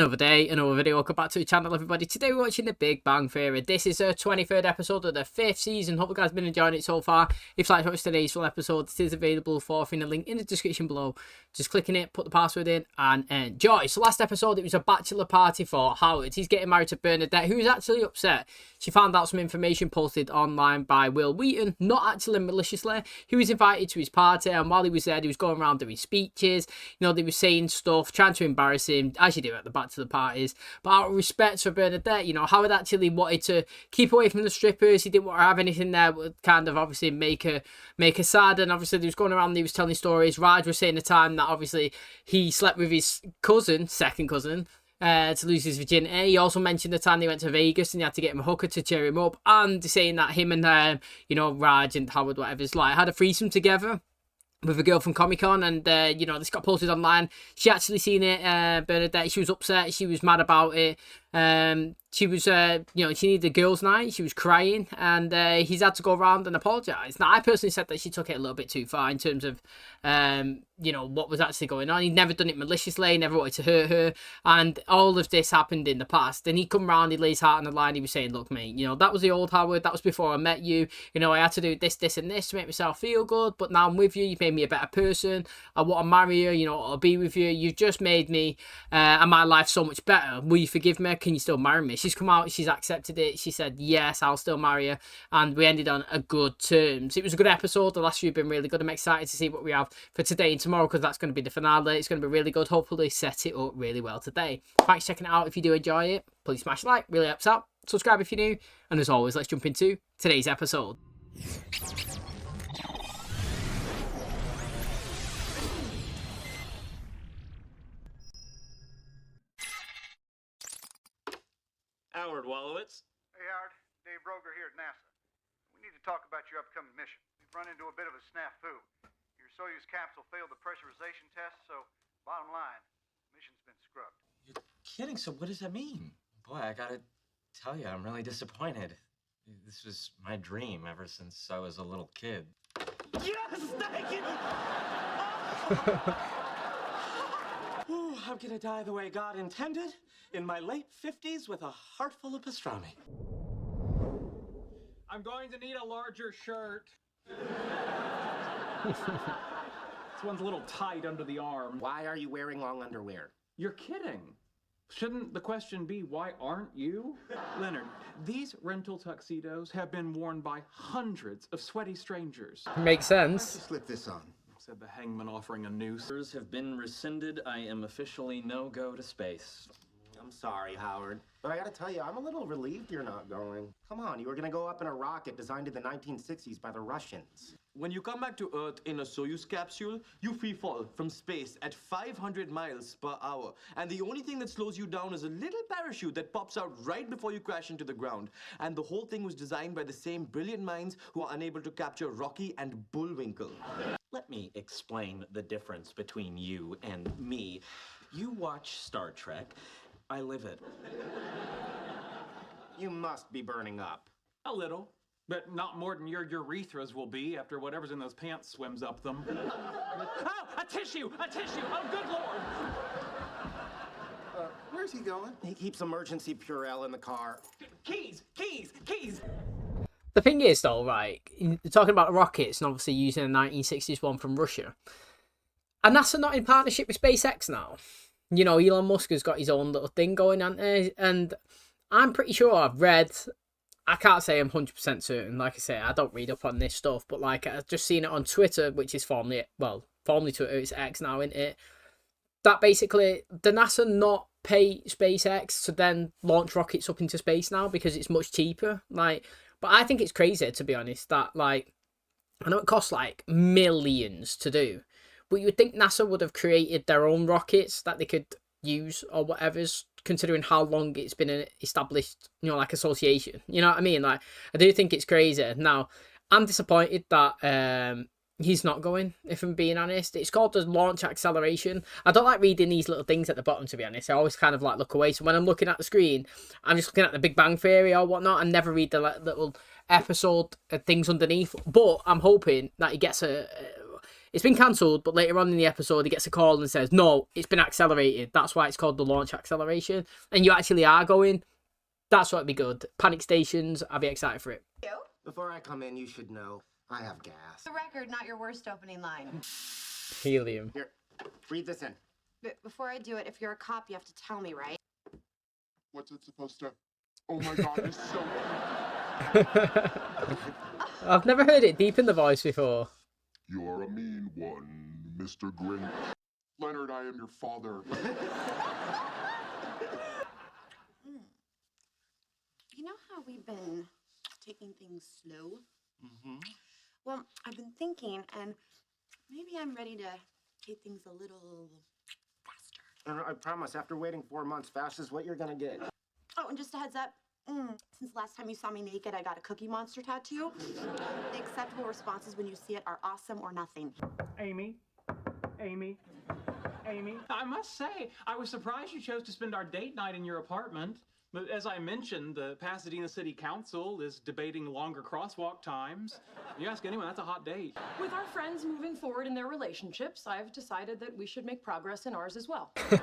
Another day, another video. Welcome back to the channel, everybody. Today we're watching The Big Bang Theory. This is the 23rd episode of the 5th season. Hope you guys have been enjoying it so far. If you like to watch today's full episode, it is available for a link in the description below. Just click in it, put the password in, and enjoy. So last episode, it was a bachelor party for Howard. He's getting married to Bernadette, who's actually upset. She found out some information posted online by Will Wheaton, not actually maliciously. He was invited to his party, and while he was there, he was going around doing speeches. You know, they were saying stuff, trying to embarrass him, as you do at the bachelor parties. But out of respect for Bernadette, you know, Howard actually wanted to keep away from the strippers. He didn't want to have anything there that would kind of obviously make her sad. And obviously, he was going around and he was telling stories. Raj was saying the time that obviously he slept with his cousin, second cousin, to lose his virginity. He also mentioned the time they went to Vegas and he had to get him a hooker to cheer him up, and saying that him and you know, Raj and Howard, whatever's like, had a threesome together with a girl from Comic-Con, and you know, this got posted online. She actually seen it. Bernadette, she was upset, she was mad about it. She was you know, she needed a girls' night. She was crying, and he's had to go around and apologise. Now, I personally said that she took it a little bit too far in terms of you know, what was actually going on. He'd never done it maliciously, never wanted to hurt her, and all of this happened in the past. And he come round, he laid his heart on the line. He was saying, look, mate, you know, that was the old Howard, that was before I met you. You know, I had to do this, this and this to make myself feel good, but now I'm with you. You've made me a better person. I want to marry you, you know, I'll be with you. You've just made me and my life so much better. Will you forgive me? Can you still marry me? She's come out, she's accepted it. She said, yes, I'll still marry her. And we ended on a good terms. It was a good episode. The last few have been really good. I'm excited to see what we have for today and tomorrow, because that's going to be the finale. It's going to be really good. Hopefully set it up really well today. Thanks for checking it out. If you do enjoy it, please smash like, really helps out. Subscribe if you're new, and as always, let's jump into today's episode. Howard Wolowitz. Hey, Howard. Dave Roger here at NASA. We need to talk about your upcoming mission. We've run into a bit of a snafu. Your Soyuz capsule failed the pressurization test, so bottom line, mission's been scrubbed. You're kidding, so what does that mean? Boy, I gotta tell you, I'm really disappointed. This was my dream ever since I was a little kid. Yes, thank you! Ooh, I'm gonna die the way God intended, in my late 50s with a heart full of pastrami. I'm going to need a larger shirt. This one's a little tight under the arm. Why are you wearing long underwear? You're kidding. Shouldn't the question be, why aren't you? Leonard, these rental tuxedos have been worn by hundreds of sweaty strangers. Makes sense. Slip this on. Said the hangman offering a noose. Orders have been rescinded. I am officially no-go to space. I'm sorry, Howard, but I gotta tell you, I'm a little relieved you're not going. Come on, you were gonna go up in a rocket designed in the 1960s by the Russians. When you come back to Earth in a Soyuz capsule, you free fall from space at 500 miles per hour. And the only thing that slows you down is a little parachute that pops out right before you crash into the ground. And the whole thing was designed by the same brilliant minds who are unable to capture Rocky and Bullwinkle. Let me explain the difference between you and me. You watch Star Trek. I live it. You must be burning up. A little, but not more than your urethras will be after whatever's in those pants swims up them. Oh, a tissue! A tissue! Oh, good Lord! Where's he going? He keeps emergency Purell in the car. Keys! Keys! Keys! The thing is, though, right, talking about rockets and obviously using a 1960s one from Russia, and NASA not in partnership with SpaceX now. You know, Elon Musk has got his own little thing going on there, and I'm pretty sure I've read, I can't say I'm 100% certain, like I say, I don't read up on this stuff, but like, I've just seen it on Twitter, which is formerly Twitter, it's X now, isn't it? That basically, the NASA not pay SpaceX to then launch rockets up into space now because it's much cheaper, like, but I think it's crazy, to be honest, that, like, I know it costs, like, millions to do, but you would think NASA would have created their own rockets that they could use or whatever's, considering how long it's been an established, you know, like, association. You know what I mean? Like, I do think it's crazy. Now, I'm disappointed that he's not going, if I'm being honest. It's called the launch acceleration. I don't like reading these little things at the bottom, to be honest. I always kind of like look away. So when I'm looking at the screen, I'm just looking at the Big Bang Theory or whatnot and never read the little episode things underneath. But I'm hoping that he gets it's been cancelled, but later on in the episode, he gets a call and says, no, it's been accelerated. That's why it's called the launch acceleration. And you actually are going. That's what'd be good. Panic stations, I'd be excited for it. Before I come in, you should know I have gas. The record, not your worst opening line. Helium. Here, read this in. But before I do it, if you're a cop, you have to tell me, right? What's it supposed to? Oh my god, it's so I've never heard it deep in the voice before. You're a mean one, Mr. Grinch. Leonard, I am your father. You know how we've been taking things slow? Mm-hmm. Well, I've been thinking, and maybe I'm ready to take things a little faster. And I promise, after waiting 4 months, fast is what you're gonna get. Oh, and just a heads up, since last time you saw me naked, I got a Cookie Monster tattoo. The acceptable responses when you see it are awesome or nothing. Amy. I must say, I was surprised you chose to spend our date night in your apartment. But as I mentioned, the Pasadena City Council is debating longer crosswalk times. You ask anyone, that's a hot date. With our friends moving forward in their relationships, I've decided that we should make progress in ours as well. 2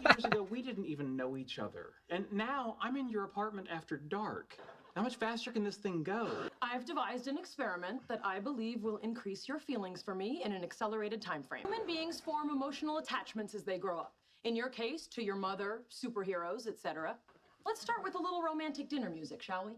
years ago, we didn't even know each other. And now I'm in your apartment after dark. How much faster can this thing go? I've devised an experiment that I believe will increase your feelings for me in an accelerated time frame. Human beings form emotional attachments as they grow up. In your case, to your mother, superheroes, etc. Let's start with a little romantic dinner music, shall we?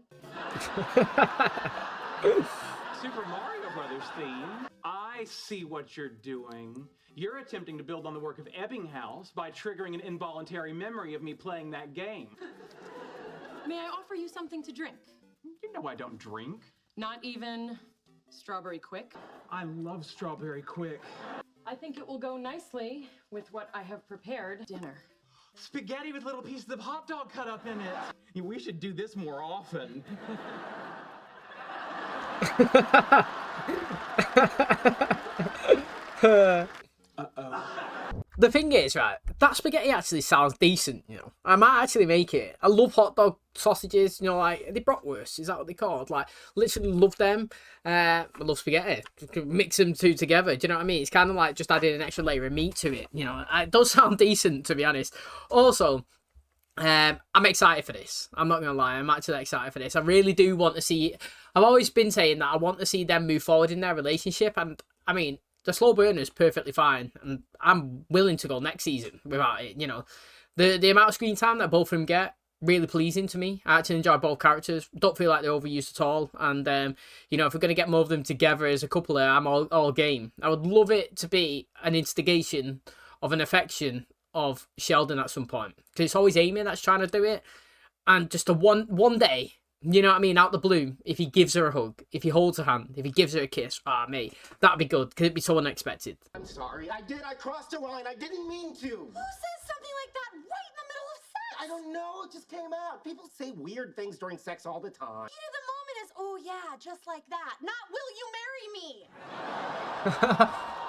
Super Mario Brothers theme. I see what you're doing. You're attempting to build on the work of Ebbinghaus by triggering an involuntary memory of me playing that game. May I offer you something to drink? You know I don't drink. Not even Strawberry Quick? I love Strawberry Quick. I think it will go nicely with what I have prepared. Dinner. Spaghetti with little pieces of hot dog cut up in it. We should do this more often. The thing is, right, that spaghetti actually sounds decent, you know. I might actually make it. I love hot dog sausages, you know, like, the bratwurst, is that what they're called? Like, literally love them. I love spaghetti. Mix them two together, do you know what I mean? It's kind of like just adding an extra layer of meat to it, you know. It does sound decent, to be honest. Also, I'm excited for this. I'm not going to lie, I'm actually excited for this. I really do want to see... I've always been saying that I want to see them move forward in their relationship, and, I mean... The slow burner is perfectly fine, and I'm willing to go next season without it, you know. The amount of screen time that both of them get, really pleasing to me. I actually enjoy both characters. Don't feel like they're overused at all. And, you know, if we're going to get more of them together as a couple, I'm all game. I would love it to be an instigation of an affection of Sheldon at some point. Because it's always Amy that's trying to do it. And just a one day... You know what I mean? Out the blue, if he gives her a hug, if he holds her hand, if he gives her a kiss, mate, that'd be good, because it'd be so unexpected. I'm sorry, I crossed a line, I didn't mean to. Who says something like that right in the middle of sex? I don't know, it just came out. People say weird things during sex all the time. Heat of the moment is, oh yeah, just like that. Not, will you marry me?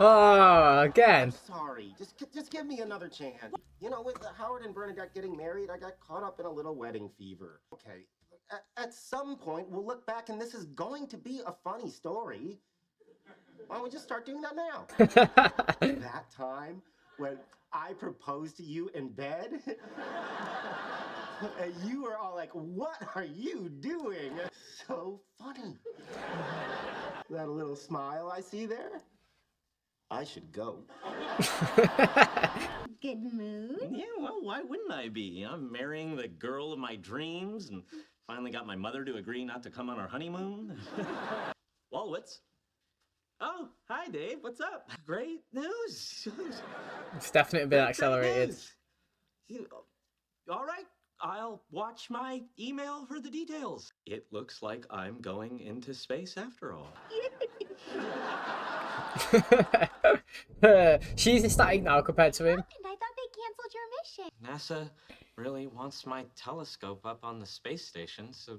Oh, again. I'm sorry, just give me another chance. You know, with Howard and Bernadette getting married, I got caught up in a little wedding fever. Okay. At some point, we'll look back and this is going to be a funny story. Why don't we just start doing that now? That time when I proposed to you in bed, and you were all like, what are you doing? So funny. That little smile I see there? I should go. Good mood? Yeah, well, why wouldn't I be? I'm marrying the girl of my dreams and finally got my mother to agree not to come on our honeymoon. Walwitz. Oh, hi, Dave. What's up? Great news. It's definitely been accelerated. All right, I'll watch my email for the details. It looks like I'm going into space after all. She's ecstatic now compared to him. And I thought they canceled your mission. NASA really wants my telescope up on the space station, so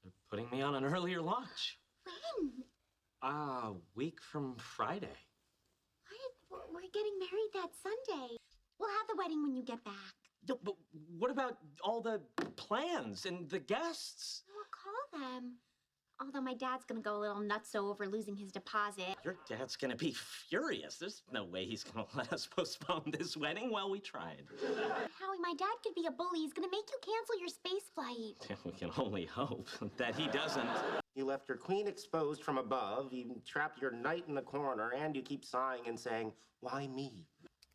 they're putting me on an earlier launch. When? A week from Friday. What? We're getting married that Sunday. We'll have the wedding when you get back. No, but what about all the plans and the guests? We'll call them. Although my dad's gonna go a little nutso over losing his deposit. Your dad's gonna be furious. There's no way he's gonna let us postpone this wedding. Well, we tried. Howie, my dad could be a bully. He's gonna make you cancel your space flight. We can only hope that he doesn't. You left your queen exposed from above, you trapped your knight in the corner, and you keep sighing and saying, why me?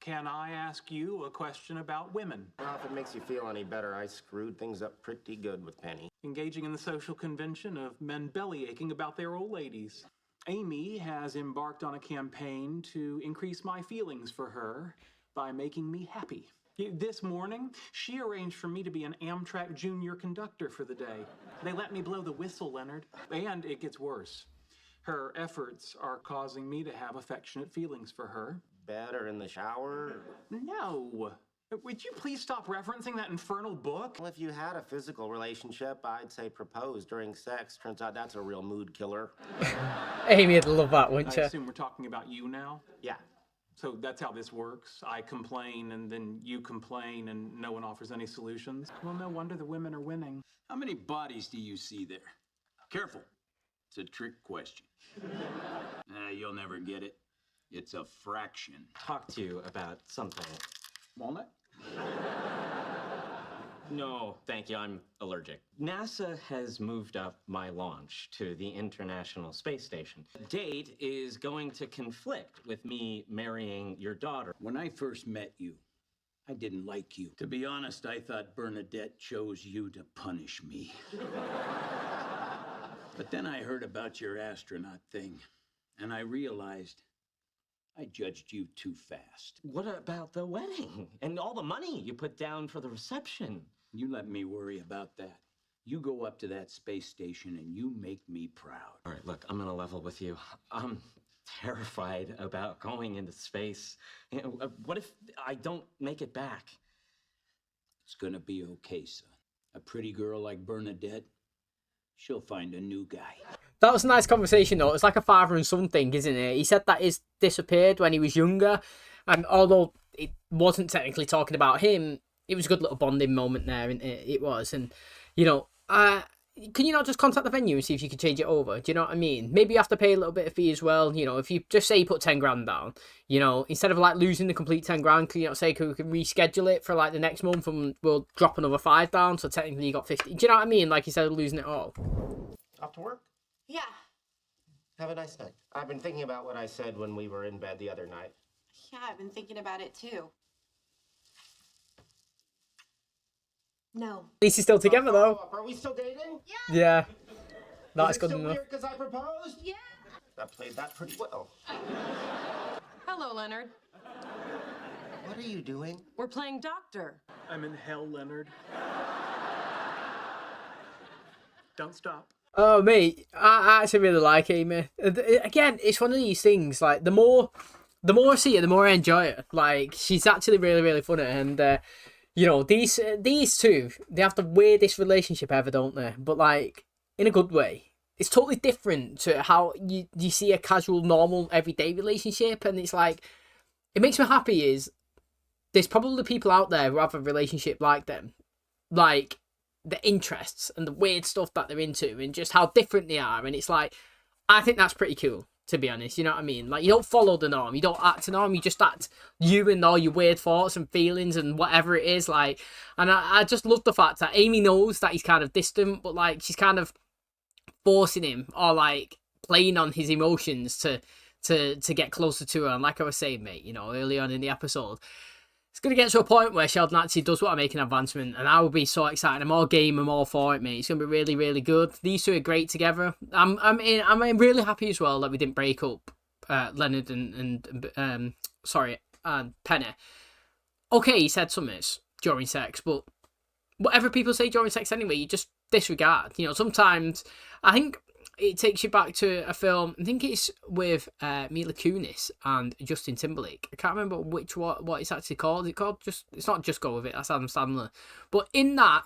Can I ask you a question about women? Well, if it makes you feel any better, I screwed things up pretty good with Penny. Engaging in the social convention of men belly aching about their old ladies. Amy has embarked on a campaign to increase my feelings for her by making me happy. This morning, she arranged for me to be an Amtrak junior conductor for the day. They let me blow the whistle, Leonard. And it gets worse. Her efforts are causing me to have affectionate feelings for her. Bed or in the shower? No. Would you please stop referencing that infernal book? Well, if you had a physical relationship, I'd say propose during sex. Turns out that's a real mood killer. Amy'd love that, wouldn't I you? assume we're talking about you now? Yeah. So that's how this works. I complain and then you complain and no one offers any solutions. Well, no wonder the women are winning. How many bodies do you see there? Careful. It's a trick question. You'll never get it. It's a fraction. Talk to you about something. Walnut? No, thank you. I'm allergic. NASA has moved up my launch to the International Space Station. The date is going to conflict with me marrying your daughter. When I first met you, I didn't like you. To be honest, I thought Bernadette chose you to punish me. But then I heard about your astronaut thing, and I realized I judged you too fast. What about the wedding and all the money you put down for the reception? You let me worry about that. You go up to that space station and you make me proud. All right, look, I'm gonna level with you. I'm terrified about going into space. You know, what if I don't make it back? It's gonna be okay, son. A pretty girl like Bernadette, she'll find a new guy. That was a nice conversation, though. It's like a father and son thing, isn't it? He said that his disappeared when he was younger, and although it wasn't technically talking about him, it was a good little bonding moment there, and it was. And, you know, can you not just contact the venue and see if you can change it over? Do you know what I mean? Maybe you have to pay a little bit of fee as well. You know, if you just say you put 10 grand down, you know, instead of like losing the complete 10 grand, can you not say we can reschedule it for like the next month and we'll drop another 5 down? So technically you got 50. Do you know what I mean? Like, instead of losing it all. Off to work? Yeah. Have a nice night. I've been thinking about what I said when we were in bed the other night. Yeah, I've been thinking about it too. No. At least he's still together, though. Are we still dating? Yeah. That's good still enough. weird because I proposed? Yeah. I played that pretty well. Hello, Leonard. What are you doing? We're playing doctor. I'm in hell, Leonard. Don't stop. Oh, mate, I actually really like Amy. Again, it's one of these things, like, the more I see her, the more I enjoy her. Like, she's actually really, really funny, and, you know, these two, they have the weirdest relationship ever, don't they? But, like, in a good way. It's totally different to how you see a casual, normal, everyday relationship, and it's like, it makes me happy is, there's probably people out there who have a relationship like them. Like, the interests and the weird stuff that they're into and just how different they are, and it's like, I think that's pretty cool, to be honest. You know what I mean? Like, you don't follow the norm, you don't act a norm, you just act you and all your weird thoughts and feelings and whatever it is. Like, and I just love the fact that Amy knows that he's kind of distant, but like, she's kind of forcing him or like playing on his emotions to get closer to her. And like I was saying, mate, you know, early on in the episode, it's going to get to a point where Sheldon actually does want to make an advancement, and I will be so excited. I'm all game, I'm all for it, mate. It's going to be really, really good. These two are great together. I'm really happy as well that we didn't break up Leonard and Penny. Okay, he said something during sex, but whatever people say during sex anyway, you just disregard. You know, sometimes I think it takes you back to a film. I think it's with Mila Kunis and Justin Timberlake. I can't remember what it's actually called. It's not Just Go With It. That's Adam Sandler. But in that,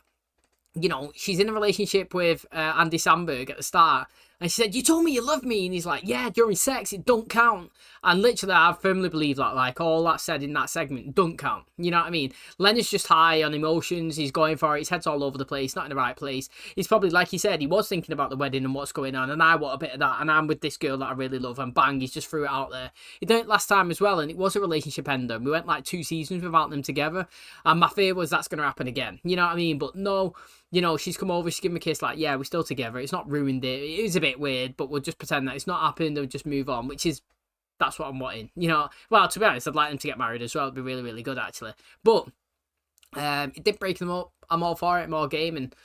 you know, she's in a relationship with Andy Samberg at the start, And she said, you told me you loved me. And he's like, yeah, during sex, it don't count. And literally, I firmly believe that, like, all that said in that segment don't count. You know what I mean? Leonard's just high on emotions. He's going for it. His head's all over the place, not in the right place. He's probably, like he said, he was thinking about the wedding and what's going on. And I want a bit of that. And I'm with this girl that I really love. And bang, he's just threw it out there. He did it last time as well. And it was a relationship ender. We went like 2 seasons without them together. And my fear was that's going to happen again. You know what I mean? But no. You know, she's come over, she's given me a kiss, like, yeah, we're still together. It's not ruined it. It is a bit weird, but we'll just pretend that it's not happened and just move on, which is, that's what I'm wanting. You know, well, to be honest, I'd like them to get married as well. It'd be really, really good, actually. But it did break them up. I'm all for it, more game, and,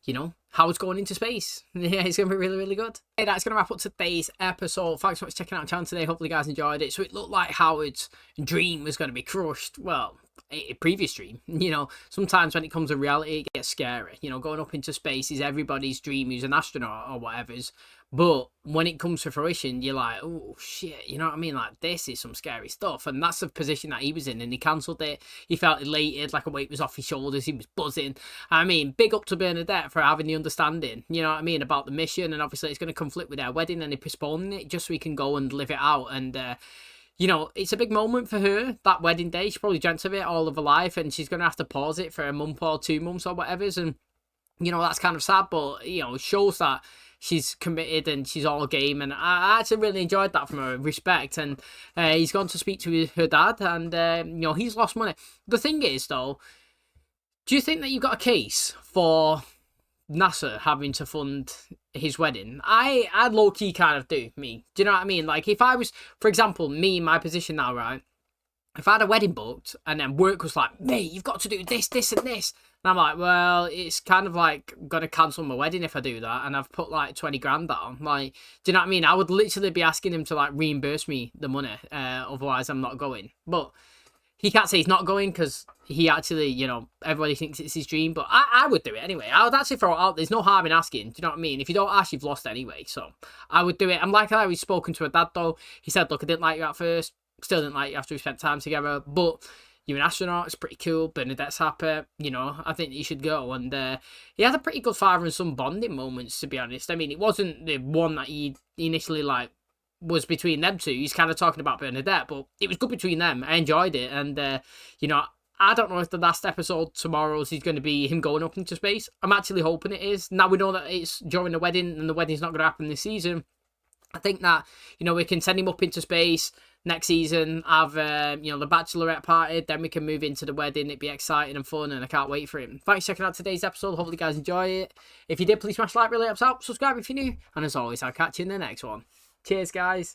you know, Howard's going into space. Yeah, it's going to be really, really good. Hey, that's going to wrap up today's episode. Thanks so much for checking out the channel today. Hopefully you guys enjoyed it. So it looked like Howard's dream was going to be crushed. Well, a previous dream. You know, sometimes when it comes to reality, it gets scary. You know, going up into space is everybody's dream who's an astronaut or whatever's. But when it comes to fruition, you're like, oh, shit, you know what I mean? Like, this is some scary stuff. And that's the position that he was in. And he cancelled it. He felt elated, like a weight was off his shoulders. He was buzzing. I mean, big up to Bernadette for having the understanding, you know what I mean, about the mission. And obviously, it's going to conflict with their wedding. And they're postponing it just so he can go and live it out. And, you know, it's a big moment for her, that wedding day. She probably dreamt of it all of her life. And she's going to have to pause it for a month or 2 months or whatever's. And, you know, that's kind of sad. But, you know, it shows that she's committed and she's all game, and I actually really enjoyed that from her. Respect. And he's gone to speak to her dad, and you know, he's lost money. The thing is, though, do you think that you've got a case for NASA having to fund his wedding? I low-key kind of do, me. Do you know what I mean? Like, if I was, for example, me in my position now, right? If I had a wedding booked and then work was like, mate, you've got to do this, this, and this. And I'm like, well, it's kind of like going to cancel my wedding if I do that. And I've put like 20 grand down. Like, do you know what I mean? I would literally be asking him to like reimburse me the money. Otherwise, I'm not going. But he can't say he's not going because he actually, you know, everybody thinks it's his dream. But I would do it anyway. I would actually throw it out. There's no harm in asking. Do you know what I mean? If you don't ask, you've lost anyway. So I would do it. I'm like how he's spoken to her dad, though. He said, look, I didn't like you at first. Still didn't like you after we spent time together. But you're an astronaut, it's pretty cool. Bernadette's happy, you know, I think you should go. And he had a pretty good father and son bonding moments, to be honest. I mean, it wasn't the one that he initially, like, was between them two. He's kind of talking about Bernadette, but it was good between them. I enjoyed it. And, you know, I don't know if the last episode tomorrow's is going to be him going up into space. I'm actually hoping it is. Now we know that it's during the wedding, and the wedding's not going to happen this season. I think that, you know, we can send him up into space next season, have, you know, the bachelorette party, then we can move into the wedding. It'd be exciting and fun, and I can't wait for him. Thanks for checking out today's episode. Hopefully you guys enjoy it. If you did, please smash like, really helps out. Subscribe if you're new. And as always, I'll catch you in the next one. Cheers, guys.